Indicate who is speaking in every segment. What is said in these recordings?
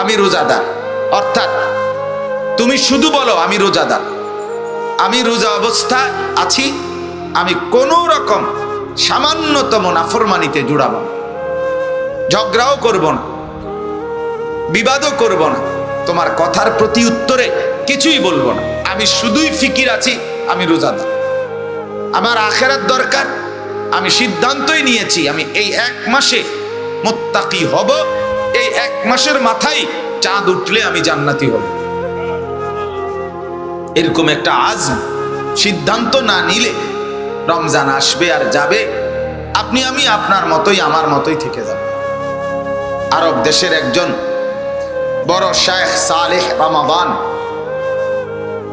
Speaker 1: আমি রোজাদার, অর্থাৎ তুমি শুধু বলো আমি রোজাদার, আমি রোজা অবস্থায় আছি, আমি কোনো রকম সামান্যতম নাফরমানিতে জুড়াবো না, ঝগড়াও করব না, বিবাদও করব না, তোমার কথার প্রতি উত্তরে কিছুই বলবো না, আমি শুধুই ফিকির আছি আমি রোজাদার, আমার আখিরাত দরকার, আমি সিদ্ধান্তই নিয়েছি আমি এই 1 মাসে মুত্তাকি হব, এই 1 মাসের মাথায় চাঁদ উঠলে আমি জান্নাতি হব। এরকম একটা আজম সিদ্ধান্ত না নিলে রমজান আসবে আর যাবে, আপনি আমি আপনার মতোই আমার মতোই থেকে যাব। আরব দেশের একজন বড় শায়েখ সালেহ রমাদান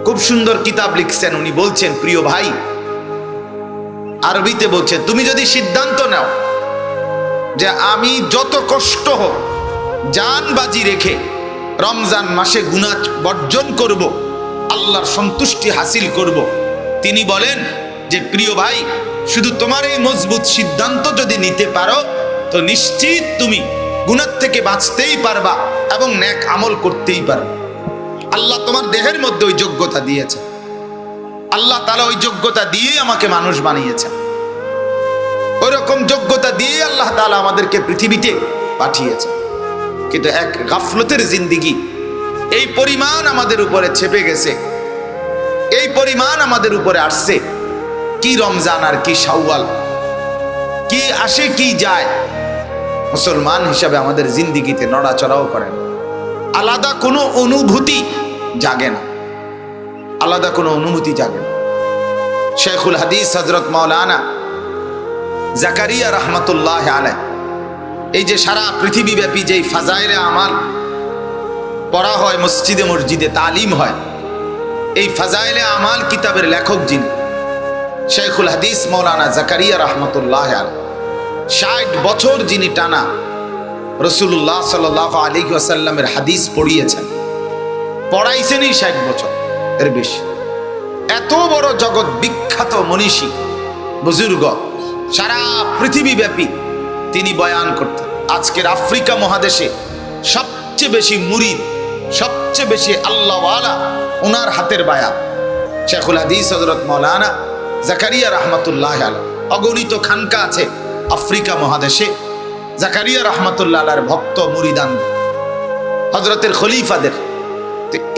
Speaker 1: খুব সুন্দর কিতাব লিখছেন। উনি বলছেন, প্রিয় ভাই, আরবিতে বলছে, তুমি যদি সিদ্ধান্ত নাও যে আমি যত কষ্ট হোক জান বাজি রেখে রমজান মাসে গুনাহ বর্জন করব, আল্লাহর সন্তুষ্টি হাসিল করব, তিনি বলেন যে প্রিয় ভাই, শুধু তোমার এই মজবুত সিদ্ধান্ত যদি নিতে পারো তো নিশ্চিত তুমি গুনাহ থেকে বাঁচতেই পারবা এবং নেক আমল করতেই পারবে। আল্লাহ তোমার দেহের মধ্যে ওই যোগ্যতা দিয়েছে, আল্লাহ তাআলা ওই যোগ্যতা দিয়ে আমাকে মানুষ বানিয়েছে, ওইরকম যোগ্যতা দিয়ে আল্লাহ তাআলা আমাদেরকে পৃথিবীতে পাঠিয়েছে। কিন্তু এক গাফলতের জিন্দেগি এই পরিমাণ আমাদের উপরে চেপে গেছে, এই পরিমাণ আমাদের উপরে আসছে, কি রমজান আর কি শাওয়াল, কি আসে কি যায়, মুসলমান হিসাবে আমাদের জিন্দেগিতে নড়াচড়াও করে না, আলাদা কোনো অনুভূতি জাগে না, আলাদা কোনো অনুভূতি জাগে না। শেখুল হাদিস হযরত মাওলানা জাকারিয়া রহমাতুল্লাহ আলাইহি, এই যে সারা পৃথিবীব্যাপী যেই ফাজাইলে আমাল পড়া হয়, মসজিদে মসজিদে তালিম হয়, এই ফাজাইলে আমাল কিতাবের লেখক যিনি শেখুল হাদিস মাওলানা জাকারিয়া রহমাতুল্লাহ আলাইহি, 60 বছর যিনি টানা রাসূলুল্লাহ সাল্লাল্লাহু আলাইহি ওয়াসাল্লামের হাদিস পড়িয়েছেন, পড়াইছেনই 60 বছর এর বেশি। এত বড় জগৎ বিখ্যাত মনীষী বুজুর্গ, সারা পৃথিবীব্যাপী তিনি বয়ান করতেন। আজকের আফ্রিকা মহাদেশে সবচেয়ে বেশি মুরিদ, সবচেয়ে বেশি আল্লাহওয়ালা ওনার হাতের বায়াত। শেখুল হাদিস হযরত মাওলানা জাকারিয়া রহমাতুল্লাহ আলাইহি, অগণিত খানকা আছে আফ্রিকা মহাদেশে। জাকারিয়া রহমাতুল্লাহ আলাইহির ভক্ত মুরিদান হযরতের খলিফাদের।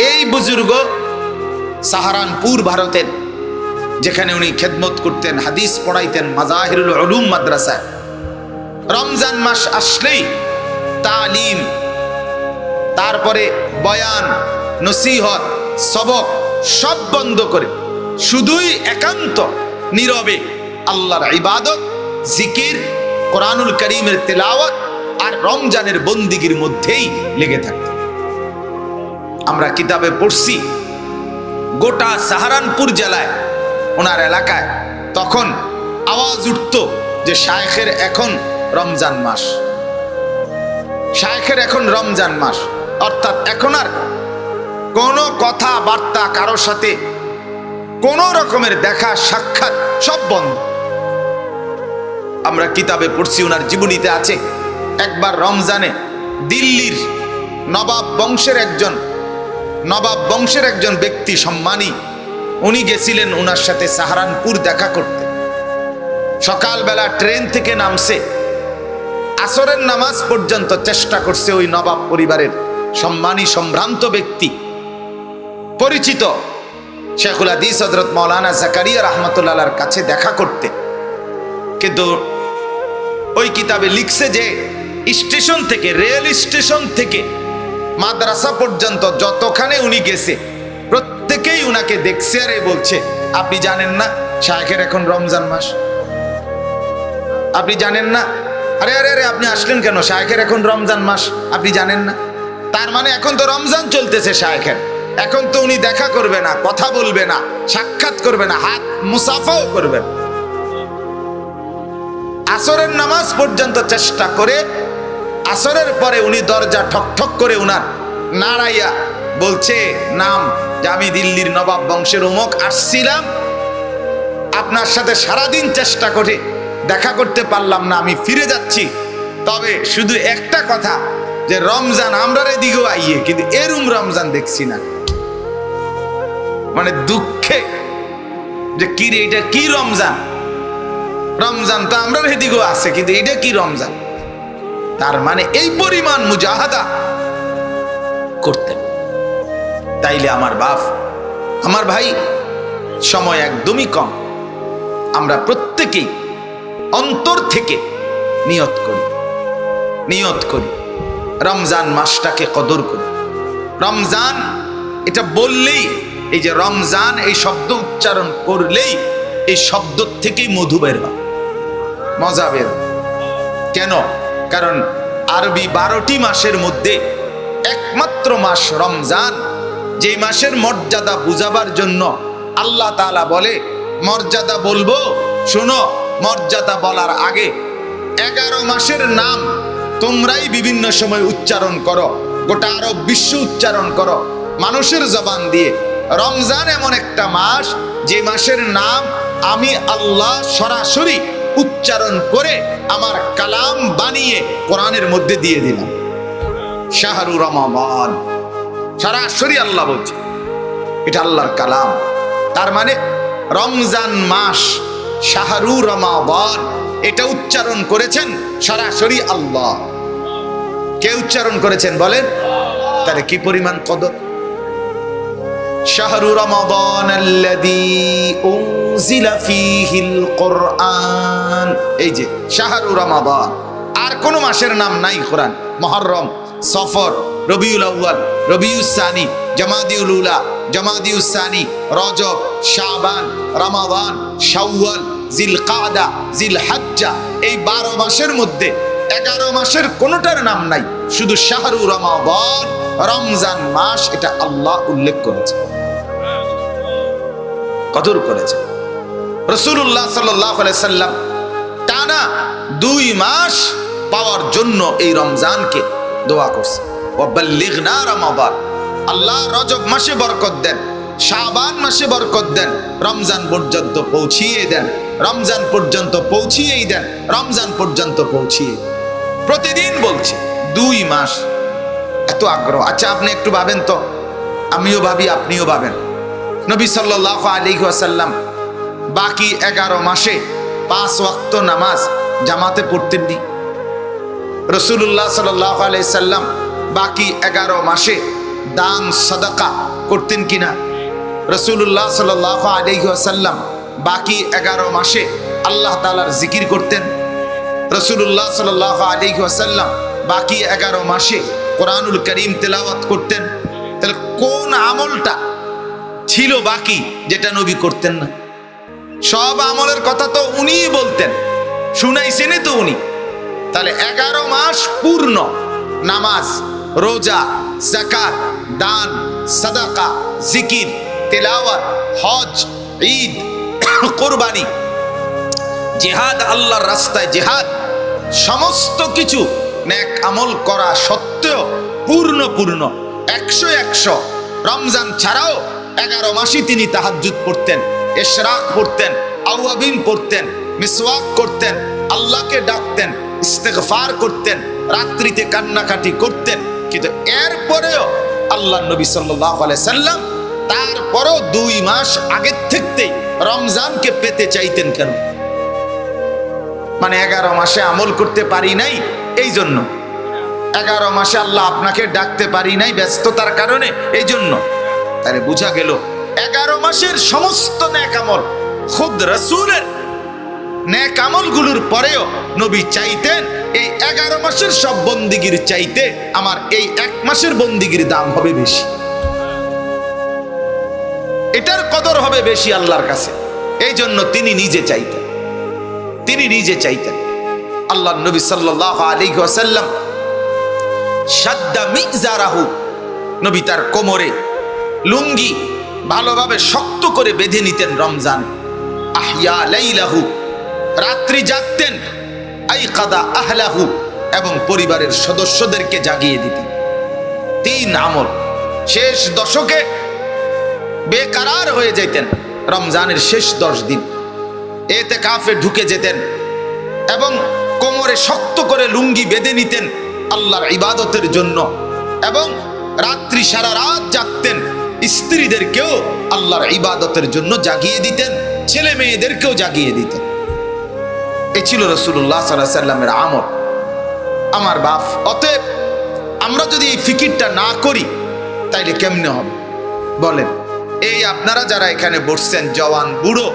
Speaker 1: এই বুজুর্গ সাহারানপুর ভারতের, যেখানে উনি খেদমত করতেন, হাদিস পড়াইতেন মাজাহিরুল উলুম মাদ্রাসায়, রমজান মাস আসলেই তালিম, তারপরে বয়ান, নসিহত, সবক সব বন্ধ করে শুধুই একান্ত নীরবে আল্লাহর ইবাদত, জিকির, কোরআনুল কারীমের তেলাওয়াত আর রমজানের বন্দিগির মধ্যেই লেগে থাকতেন। আমরা কিতাবে পড়ছি, গোটা সাহারানপুর জেলায় ওনার এলাকায় তখন আওয়াজ উঠত যে শায়েখের এখন রমজান মাস, শায়েখের এখন রমজান মাস, অর্থাৎ এখন আর কোনো কথাবার্তা কারোর সাথে, কোন রকমের দেখা সাক্ষাৎ সব বন্ধ। আমরা কিতাবে পড়ছি, ওনার জীবনীতে আছে, একবার রমজানে দিল্লির নবাব বংশের একজন ব্যক্তি, সম্মানী, উনি গেছিলেন ওনার সাথে সাহারানপুর দেখা করতে। সকালবেলা ট্রেন থেকে নামছে, আসরের নামাজ পর্যন্ত চেষ্টা করছে ওই নবাব পরিবারের সম্মানী সম্ভ্রান্ত ব্যক্তি, পরিচিত শেখুল হাদিস হযরত মাওলানা জাকারিয়া রহমাতুল্লাহ আলাইহির কাছে দেখা করতে। কিন্তু ওই কিতাবে লিখছে যে স্টেশন থেকে, রেল স্টেশন থেকে মাদ্রাসা পর্যন্ত যতখানে উনি গেছে প্রত্যেকেই উনাকে দেখছে আর বলছে, আপনি জানেন না শায়েখের এখন রমজান মাস? আপনি জানেন না? আরে আরে আরে আপনি আসলেন কেন? শায়েখের এখন রমজান মাস, আপনি জানেন না? তার মানে এখন তো রমজান চলতেছে শায়েখের, এখন তো উনি দেখা করবে না, কথা বলবে না, সাক্ষাৎ করবে না, হাত মুসাফাও করবে না। আসরের নামাজ পর্যন্ত চেষ্টা করে, আসরের পরে উনি দরজা ঠক ঠক করে উনার নাড়াইয়া বলছে নাম, যে আমি দিল্লির নবাব বংশের অমুক, আসছিলাম আপনার সাথে সারাদিন চেষ্টা করে দেখা করতে পারলাম না, আমি ফিরে যাচ্ছি, তবে শুধু একটা কথা, যে রমজান আমরা এদিকেও আইয়ে, কিন্তু এরম রমজান দেখছি না। মানে দুঃখে যে কি রে, এটা কি রমজান? রমজান তো আমরা এদিকেও আছে, কিন্তু এটা কি রমজান? তার মানে এই পরিমাণ মুজাহাদা করতেন। তাইলে আমার বাপ, আমার ভাই, সময় একদমই কম। আমরা প্রত্যেকেই অন্তর থেকে নিয়ত করি রমজান মাসটাকে কদর করি। রমজান এটা বললেই, এই যে রমজান এই শব্দ উচ্চারণ করলেই এই শব্দ থেকেই মধু বের হয়, মজা বের। কেন? কারণ আরবি 12টি মাসের মধ্যে একমাত্র মাস রমজান, যে মাসের মর্যাদা বুঝাবার জন্য আল্লাহ তাআলা বলে, মর্যাদা বলবো শোনো, মর্যাদা বলার আগে 11 মাসের নাম তোমরাই বিভিন্ন সময় উচ্চারণ করো, গোটা আরব বিশ্ব উচ্চারণ করো মানুষের জবান দিয়ে। রমজান এমন একটা মাস, যে মাসের নাম আমি আল্লাহ সরাসরি উচ্চারণ করে আমার কালাম বানিয়ে কোরআনের মধ্যে দিয়ে দিলাম, শাহরু রমাদান। সরাসরি আল্লাহ বলছে, এটা আল্লাহর কালাম। তার মানে রমজান মাস, শাহরু রমাদান, এটা উচ্চারণ করেছেন সরাসরি আল্লাহ। কে উচ্চারণ করেছেন বলেন? তাহলে কি পরিমাণ কদর। শাহরু রমাদান আল্লাযী উনজিলা ফীহিল কুরআন, এই যে শাহরু রমাদান। আর কোন মাসের নাম নাই কোরআন। মুহররম, সফর, রবিউল আউয়াল, রবিউস সানি, জামাদিউল উলা, জামাদিউস সানি, রজব, শাবান, রমাদান, শাওয়াল, জিলকাদা, জিলহজ্জা, এই 12 মাসের মধ্যে 11 মাসের কোনটার নাম নাই, শুধু শাহরু রমাদান, রমজান মাস, এটা আল্লাহ উল্লেখ করেছে, কদর করেছে। রাসূলুল্লাহ সাল্লাল্লাহু আলাইহি সাল্লাম টানা 2 মাস পাওয়ার জন্য এই রমজানকে দোয়া করছে, ওয়াবাল্লিগনা রমাদান। আল্লাহ রজব মাসে বরকত দেন, শাবান মাসে বরকত দেন, রমজান পর্যন্ত পৌঁছিয়ে দেন, রমজান পর্যন্ত পৌঁছিয়েই দেন, রমজান পর্যন্ত পৌঁছিয়ে দেন। প্রতিদিন বলছে 2 মাস, এত আগ্রহ। আচ্ছা আপনি একটু ভাবেন তো, আমিও ভাবি, আপনিও ভাবেন, নবী সাল্লাল্লাহু আলাইহি ওয়াসাল্লাম বাকি 11 মাসে 5 ওয়াক্ত নামাজ জামাতে পড়তেননি। রাসূলুল্লাহ সাল্লাল্লাহু আলাইহি সাল্লাম বাকি 11 মাসে দান সাদাকা করতেন কিনা? রাসূলুল্লাহ সাল্লাল্লাহু আলাইহি ওয়াসাল্লাম বাকি 11 মাসে আল্লাহ তাআলার জিকির করতেন। রাসূলুল্লাহ সাল্লাল্লাহু আলাইহি ওয়াসাল্লাম বাকি 11 মাসে কোরআনুল কারীম তেলাওয়াত করতেন। তাহলে কোন আমলটা ছিল বাকি যেটা নবী করতেন না? সব আমলের কথা তো উনিই বলতেন, শুনাইছেন তো উনি। তাহলে 11 মাস পূর্ণ নামাজ, রোজা, যাকাত, দান, সাদাকা, জিকির, তেলাওয়াত, হজ, ঈদ, কুরবানি, জিহাদ, আল্লাহর রাস্তায় জিহাদ, সমস্ত কিছু নেক আমল করা সত্ত্বেও পূর্ণ 100 রমজান ছাড়াও 11 মাসই তিনি তাহাজ্জুদ পড়তেন, ইশরাক পড়তেন, আওয়াবিন পড়তেন, মিসওয়াক করতেন, আল্লাহকে ডাকতেন, ইস্তেগফার করতেন, রাত্রিতে কান্নাকাটি করতেন। কিন্তু এরপরেও আল্লাহ নবী সাল্লাল্লাহু আলাইহি সাল্লাম তারপরও 2 মাস আগের থেকেই রমজানকে পেতে চাইতেন। কেন? মানে 11 মাসে আমল করতে পারি নাই, এই জন্য 11 মাসে আল্লাহ আপনাকে ডাকতে পারি নাই ব্যস্ততার কারণে, এই জন্য। তাহলে বোঝা গেল 11 মাসের সমস্ত নেক আমল, খুদ রাসূলের নেক আমলগুলোর পরেও নবী চাইতেন এই 11 মাসের সব বন্দিগির চাইতে আমার এই 1 মাসের বন্দিগির দাম হবে বেশি, এটার কদর হবে বেশি আল্লাহর কাছে। এই জন্য তিনি নিজে চাইতেন। আল্লাহ নবী সাল্লাল্লাহু আলাইহি ওয়াসাল্লাম শাদ্দা মিজারাহু, নবী তার কোমরে লুঙ্গি ভালোভাবে শক্ত করে বেঁধে নিতেন রমজান। আহইয়া লাইলাহু, রাত্রি জাগতেন। আইকাদা আহলাহু, এবং পরিবারের সদস্যদেরকে জাগিয়ে দিতেন। 3 আমল। শেষ দশকে বেকারার হয়ে যেতেন, রমজানের শেষ 10 দিন ইতিকাফে ঢুকে যেতেন এবং কোমরে শক্ত করে লুঙ্গি বেঁধে নিতেন, আল্লাহর ইবাদতের জন্য, এবং রাত্রি সারা রাত জাগতেন, স্ত্রীদেরকেও আল্লাহর ইবাদতের জন্য জাগিয়ে দিতেন, ছেলে মেয়েদেরকেও জাগিয়ে দিতেন। এ ছিল রাসূলুল্লাহ সাল্লাল্লাহু আলাইহি সাল্লামের আমল। আমার বাপ, অতএব আমরা যদি এই ফিকিরটা না করি তাইলে কেমনে হবে বলেন? এই আপনারা যারা এখানে বসছেন, জওয়ান বুড়ো,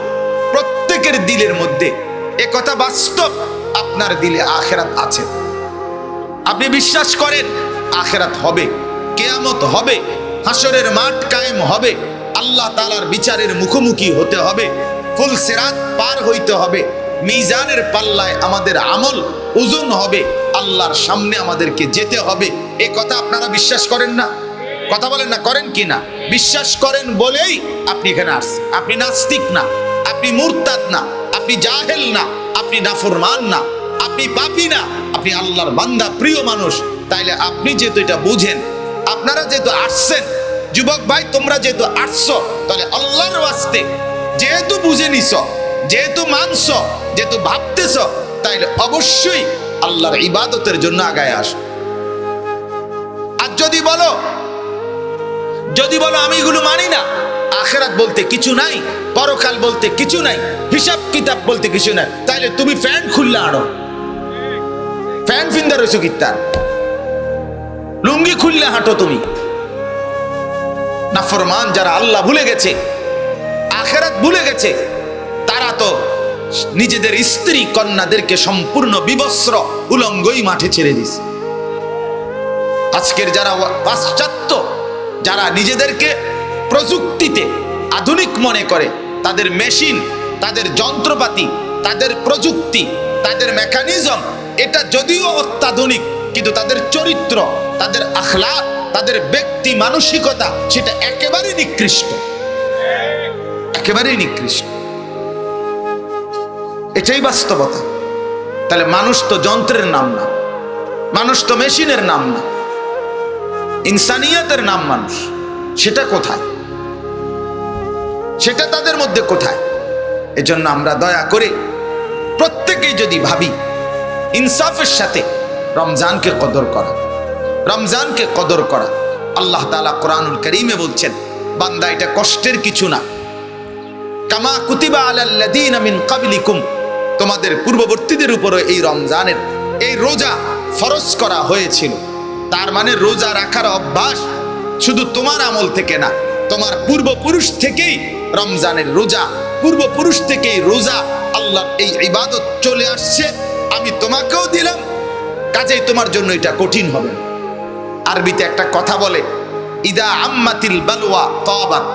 Speaker 1: প্রত্যেকের দিলের মধ্যে এ কথা বাস্তব, আপনার দিলে আখিরাত আছে। আপনি বিশ্বাস করেন আখিরাত হবে, কিয়ামত হবে, হাসরের মাঠ কায়েম হবে, আল্লাহ তাআলার বিচারের মুখোমুখি হতে হবে, ফুল সিরাত পার হইতে হবে, মিজানের পাল্লায় আমাদের আমল ওজন হবে, আল্লাহর সামনে আমাদেরকে যেতে হবে। এ কথা আপনারা বিশ্বাস করেন না? কথা বলেন না, করেন কি না? বিশ্বাস করেন বলেই আপনি এখানে আসছেন। আপনি নাস্তিক না, আপনি মুরতাদ না, আপনি জাহেল না, আপনি নাফরমান না, আপনি পাপী না, আপনি আল্লাহর বান্দা, প্রিয় মানুষ। তাইলে আপনি যেহেতু এটা বুঝেন, আপনারা যেহেতু আসছেন, যুবক ভাই তোমরা যেহেতু আসছো, তাহলে আল্লাহর ওয়াস্তে যেহেতু বুঝে নিছ, যেহেতু মানছ, যেহেতু ভাবতেছ, তাইলে অবশ্যই আল্লাহর ইবাদতের জন্য আগায় আস। আর যদি বলো আমি এগুলো মানি না, আখিরাত বলতে কিছু নাই, পরকাল বলতে কিছু নাই, হিসাব কিতাব বলতে কিছু নাই, তাইলে তুমি ফ্যান খুললে আনো, ফ্যান ফিন্দা রয়েছো কিত্তার, লুঙ্গি খুললে হাঁটো তুমি। নাফরমান যারা আল্লাহ ভুলে গেছে, আখিরাত ভুলে গেছে, তারা তো নিজেদের স্ত্রী কন্যাদেরকে সম্পূর্ণ বিবস্ত্র উলঙ্গই মাঠে ছেড়ে দিছে। আজকের যারা পাশ্চাত্য, যারা নিজেদেরকে প্রযুক্তিতে আধুনিক মনে করে, তাদের মেশিন, তাদের যন্ত্রপাতি, তাদের প্রযুক্তি, তাদের মেকানিজম, এটা যদিও অত্যাধুনিক, কিন্তু তাদের চরিত্র, তাদের আখলাক, তাদের ব্যক্তি মানসিকতা সেটা একেবারেই নিকৃষ্ট, একেবারেই নিকৃষ্ট। এটাই বাস্তবতা। তাহলে মানুষ তো যন্ত্রের নাম না, মানুষ তো মেশিনের নাম না, ইনসানিয়তের নাম মানুষ। সেটা কোথায়? সেটা তাদের মধ্যে কোথায়? এজন্য আমরা দয়া করে প্রত্যেকেই যদি ভাবি ইনসাফের সাথে রমজানকে কদর করা, রমজানকে কদর করা। আল্লাহ তাআলা কোরআনুল কারীমে বলছেন, বান্দা এটা কষ্টের কিছু না, কামা কুতিবা আলাল্লাযীনা মিন ক্বাবলিকুম, তোমাদের পূর্ববর্তীদের উপরে এই রমজানের এই রোজা ফরজ করা হয়েছিল। তার মানে রোজা রাখার অভ্যাস শুধু তোমার আমল থেকে না, তোমার পূর্বপুরুষ থেকেই রমজানের রোজা, পূর্বপুরুষ থেকেই রোজা, আল্লাহর এই ইবাদত চলে আসছে। আমি তোমাকেও দিলাম, কাজেই তোমার জন্য এটা কঠিন হবে। আরবিতে একটা কথা বলে, ইদা আম্মাতিল বালওয়া তাবাত,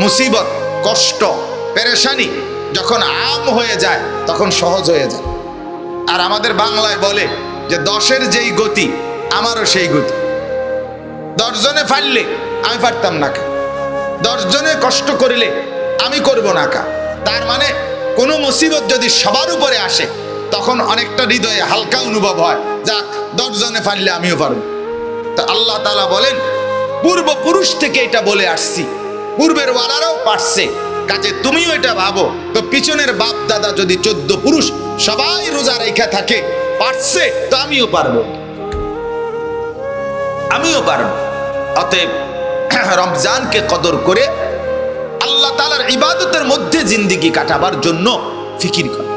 Speaker 1: মুসিবত, কষ্ট, পেরেশানি যখন আম হয়ে যায় তখন সহজ হয়ে যায়। আর আমাদের বাংলায় বলে যে 10-এর যেই গতি আমারও সেই গতি। 10 জনে ফাইললে আমি পারতাম না কা, 10 জনে কষ্ট করিলে আমি করব না কা। তার মানে কোনো মুসিবত যদি সবার উপরে আসে তখন অনেকটা হৃদয়ে হালকা অনুভব হয়, যাক 10 জনে ফাইললে আমিও পারব। তো আল্লাহ তাআলা বলেন, পূর্বপুরুষ থেকে এটা বলে আসছি, পূর্বের ওয়ালারাও পারছে, কাজে তুমিও এটা ভাবো। তো পিছনের বাপ দাদা যদি 14 পুরুষ সবাই রোজা রেখা থাকে, পারছে, তো আমিও পারবো, আমিও পারবো। অতএব রমজানকে কদর করে আল্লাহ তাআলার ইবাদতের মধ্যে জিন্দেগি কাটাবার জন্য ফিকির করেন,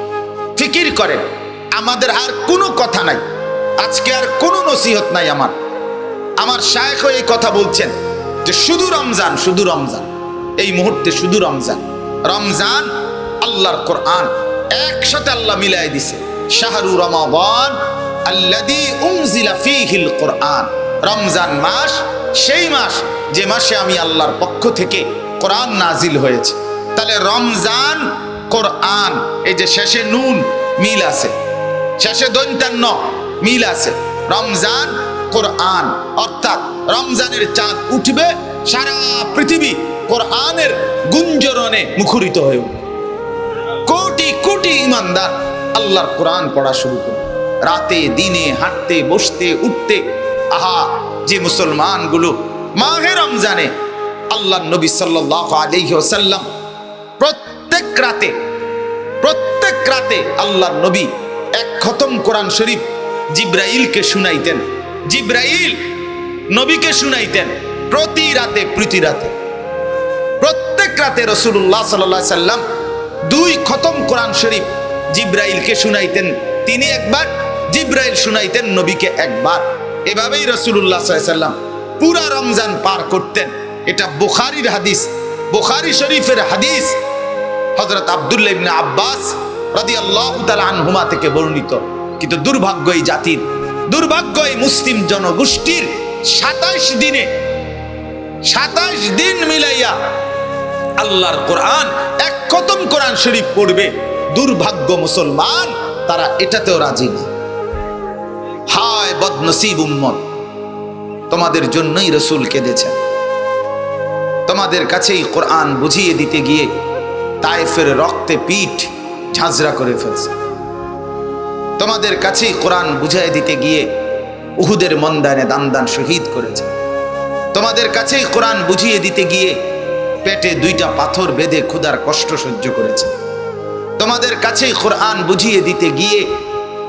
Speaker 1: ফিকির করেন। আমাদের আর কোনো কথা নাই, আজকে আর কোনো নসিহত নাই। আমার শায়েখ এই কথা বলছেন যে শুধু রমজান, শুধু রমজান, এই মুহূর্তে শুধু রমজান। রমজান আল্লাহর কোরআন একসাথে আল্লাহ মিলাই দিছে, শাহরু রমাদান আল্লাযী উনজিলা ফীহিল কোরআন। রমজান মাস সেই মাস যে মাসে আমি আল্লাহর পক্ষ থেকে কোরআন নাজিল হয়েছে। তাহলে রমজান, কোরআন, এই যে শেষে নুন মিল আছে, শেষে দন্তান্ন মিল আছে। রমজান, কোরআন, অর্থাৎ রমজানের চাঁদ উঠবে, সারা পৃথিবী কোরআনের গুঞ্জরণে মুখরিত হয়ে উঠবে। কোটি কোটি ইমানদার আল্লাহর কোরআন পড়া শুরু করবে, রাতে দিনে হাঁটতে বসতে উঠতে। আহা, যে মুসলমানগুলো মাহে রমজানে আল্লাহর নবী সাল্লাল্লাহু আলাইহি ওয়াসাল্লাম প্রত্যেক রাতে আল্লাহর নবী 1 খতম কোরআন শরীফ জিব্রাইলকে শুনাইতেন। জিব্রাইল নবীকে শুনাইতেন প্রতি রাতে প্রত্যেক রাতে রাসূলুল্লাহ সাল্লাল্লাহু আলাইহি সাল্লাম 2 খতম কোরআন শরীফ জিব্রাইলকে শুনাইতেন, তিনি একবার, জিব্রাইল শুনাইতেন নবীকে একবার। এভাবেই রাসূলুল্লাহ সাল্লাল্লাহু আলাইহি সাল্লাম পুরা রমজান পার করতেন। এটা বুখারীর হাদিস, বুখারী শরীফের হাদিস, হযরত আব্দুল্লাহ ইবনে আব্বাস রাদিয়াল্লাহু তাআলা আনহুমা থেকে বর্ণিত। কিন্তু দুর্ভাগ্য এই জাতির, দুর্ভাগ্য এই মুসলিম জনগোষ্ঠীর 27 দিন মিলাইয়া আল্লাহর কোরআন এক খতম কোরআন শরীফ পড়বে। দুর্ভাগ্য মুসলমান, তারা এটাতেও রাজি না। হায় বদনসিব উম্মত, তোমাদের জন্যই রাসূল কেঁদেছেন। তোমাদের কাছেই কোরআন বুঝিয়ে দিতে গিয়ে তায়েফের রক্তে পিঠ ঝাঁঝরা করে ফেলছে। তোমাদের কাছেই কোরআন বুঝিয়ে দিতে গিয়ে উহুদের ময়দানে দান শহীদ করেছে। তোমাদের কাছেই কোরআন বুঝিয়ে দিতে গিয়ে পেটে 2টা পাথর বেঁধে ক্ষুধার কষ্ট সহ্য করেছে। তোমাদের কাছেই কোরআন বুঝিয়ে দিতে গিয়ে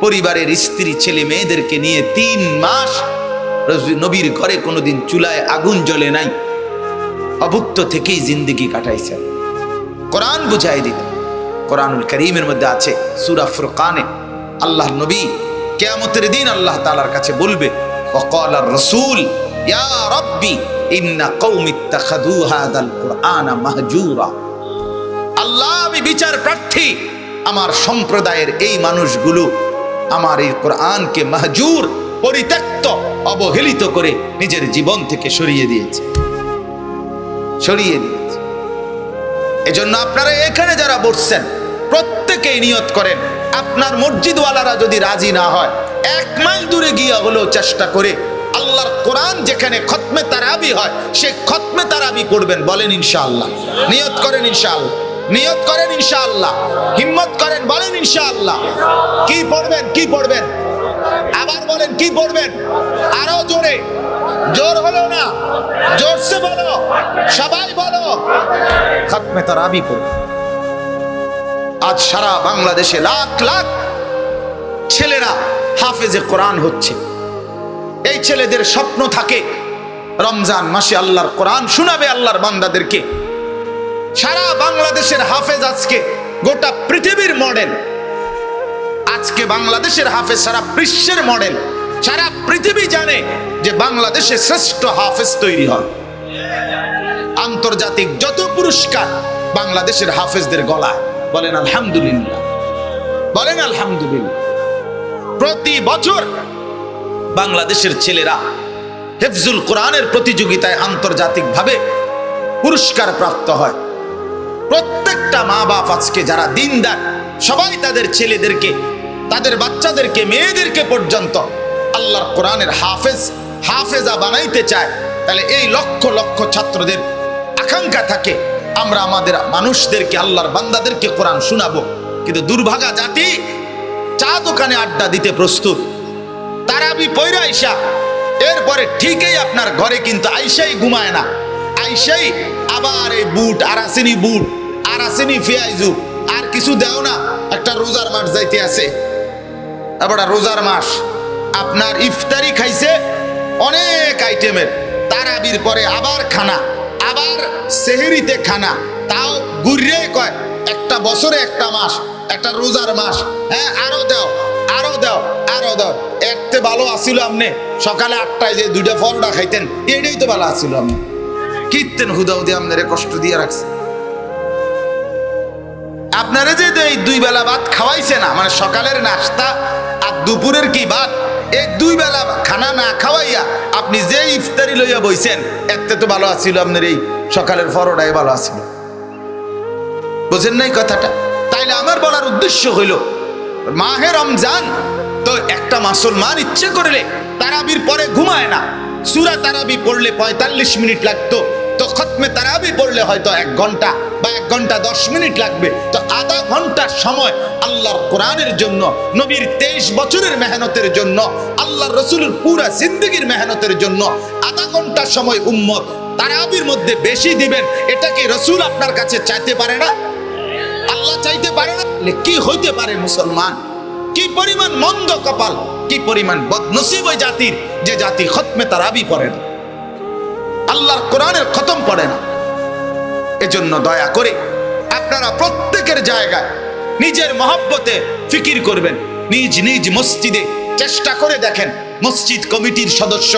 Speaker 1: পরিবারের স্ত্রী ছেলে মেয়েদেরকে নিয়ে 3 মাস নবীর ঘরে কোনোদিন চুলায় আগুন জ্বলে নাই, অভুক্ত থেকেই জিন্দেগি কাটাইছে। কোরআন বুঝাই দিত। কোরআনুল কারীমের মধ্যে আছে সূরা ফুরকানে, আল্লাহ নবী কিয়ামতের দিন আল্লাহ তাআলার কাছে বলবে, ওয়াকালার রাসূল ইয়া রাব্বি ইন্না কওমি ইত্তাখাযু হাযাল কুরআনা মাহজুরা। আল্লাহ, আমি বিচার প্রার্থী, আমার সম্প্রদায়ের এই মানুষগুলো আমার এই কোরআনকে মাহজুর, পরিত্যক্ত, অবহেলিত করে নিজের জীবন থেকে সরিয়ে দিয়েছে। এজন্য আপনারা এখানে যারা বসছেন প্রত্যেকেই নিয়ত করেন, আপনার মসজিদওয়ালারা যদি রাজি না হয় 1 মাইল দূরে গিয়ে হলেও চেষ্টা করে আল্লাহর কোরআন যেখানে খতমে তারাবি হয় সে খতমে তারাবি পড়বেন। বলেন ইনশাআল্লাহ, নিয়ত করেন ইনশাআল্লাহ, নিয়ত করেন ইনশাআল্লাহ, হিম্মত করেন, বলেন ইনশাআল্লাহ। কি পড়বেন? আবার বলেন কি পড়বেন? আরো জোরে, জোর হলো না, জোরসে বলো, সবাই বলো, খতমে তারাবি পড়ো। আজ সারা বাংলাদেশে লাখ লাখ ছেলেরা হাফেজে কোরআন হচ্ছে। এই ছেলেদের স্বপ্ন থাকে রমজান মাসে আল্লাহর কোরআন শোনাবে আল্লাহর বান্দাদেরকে। সারা বাংলাদেশের হাফেজ আজকে গোটা পৃথিবীর মডেল। আজকে বাংলাদেশের হাফেজ সারা বিশ্বের মডেল। সারা পৃথিবী জানে যে বাংলাদেশে শ্রেষ্ঠ হাফেজ তৈরি হয়। আন্তর্জাতিক যত পুরস্কার বাংলাদেশের হাফেজদের গলায়। বলেন আলহামদুলিল্লাহ, বলেন আলহামদুলিল্লাহ। প্রতি বছর বাংলাদেশের ছেলেরা হিফজুল কোরআনের প্রতিযোগিতায় আন্তর্জাতিকভাবে পুরস্কার প্রাপ্ত হয়। প্রত্যেকটা মা বাপ আজকে যারা দিনদার, সবাই তাদের ছেলেদেরকে, তাদের বাচ্চাদেরকে, মেয়েদেরকে পর্যন্ত আল্লাহর কোরআনের হাফেজা বানাইতে চায়। তাহলে এই লক্ষ লক্ষ ছাত্রদের আকাঙ্ক্ষা থাকে আমরা আমাদের মানুষদেরকে, আল্লাহর বান্দাদেরকে কোরআন শোনাবো। কিন্তু দুর্ভাগা জাতি চা দোকানে আড্ডা দিতে প্রস্তুত। তারাবি পয়রা আইসা এরপরে ঠিকই আপনার ঘরে কিন্তু আইসাই ঘুমায় না, আইসাই আবার এই বুট আর আসেনি, বুট আর আসেনি, পেঁয়াজু আর কিছু দেও না। একটা রোজার মাস যাইতে আছে, আবার রোজার মাস আপনার ইফতারি খাইছে অনেক আইটেমের, তারাবির পরে আবার খানা, আবার সেহরিতে খানা, তাও ঘুরিয়ে কয় একটা বছরে একটা মাস, একটা রোজার মাস। হ্যাঁ, আরো দাও, আরো দাও, আরো দাও। এরতে ভালো আসিল আপনি সকালে 8টায় যে 2টা পরোটা খাইতেন, এটাই তো ভালো আসিল। আপনি কীর্তেন হুদাউদি আপনারে কষ্ট দিয়ে রাখছে। আপনারা যে এই 2 বেলা ভাত খাওয়াইছে না, মানে সকালের নাস্তা আর দুপুরের কি ভাত, এই 2 বেলা খানা না খাওয়াইয়া আপনি যে ইফতারি লইয়া বইছেন, এতে তো ভালো আসিল আপনার এই সকালের পরোটাই ভালো আসিল। বুঝেন নাই কথাটা? তাইলে আমার বলার উদ্দেশ্য হইল, মাহে রমজান তো একটা মুসলমান ইচ্ছে করলে তারাবির পরে ঘুমায় না। সূরা তারাবি পড়লে 45 মিনিট লাগতো, তো খতমে তারাবি পড়লে হয়তো 1 ঘন্টা বা 1 ঘন্টা 10 মিনিট লাগবে। তো আধা ঘন্টার সময় আল্লাহর কোরআনের জন্য, নবীর 23 বছরের মেহনতের জন্য, আল্লাহর রাসূলের পুরা জিন্দেগীর মেহনতের জন্য আধা ঘন্টার সময় উম্মত তারাবির মধ্যে বেশি দিবেন, এটা কি রাসূল আপনার কাছে চাইতে পারে না? আল্লাহ চাইতে পারে না? কি হইতে পারে মুসলমান? কি পরিমাণ মন্দ কপাল, কি পরিমাণ বদনসিব ওই জাতির যে জাতি খতমে তারাবি পড়ে না, আল্লাহর কোরআনের খতম পড়ে না। এজন্য দয়া করে আপনারা প্রত্যেকের জায়গায় নিজের মহব্বতে ফিকির করবেন। নিজ নিজ মসজিদে চেষ্টা করে দেখেন, মসজিদ কমিটির সদস্য,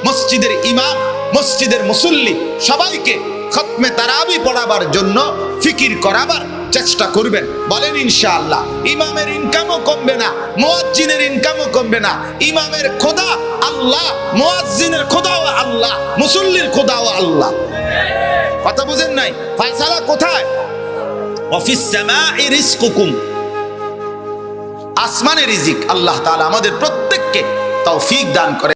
Speaker 1: মসজিদের ইমাম, মসজিদের মুসল্লি সবাইকে খতমে তারাবি পড়াবার জন্য ফিকির করাবার চেষ্টা করবেন। বলেন ইনশাআল্লাহ। ইমামের ইনকামও কমবে না, মুয়াজ্জিনের ইনকামও কমবে না। ইমামের খোদা আল্লাহ, মুয়াজ্জিনের খোদাও আল্লাহ, মুসল্লির খোদাও আল্লাহ। কথা বুঝেন নাই? ফয়সালা কোথায়? ওয়াফিস সামাই রিজকুকুম, আসমানে রিজিক। আল্লাহ তাআলা আমাদের প্রত্যেককে তৌফিক দান করে।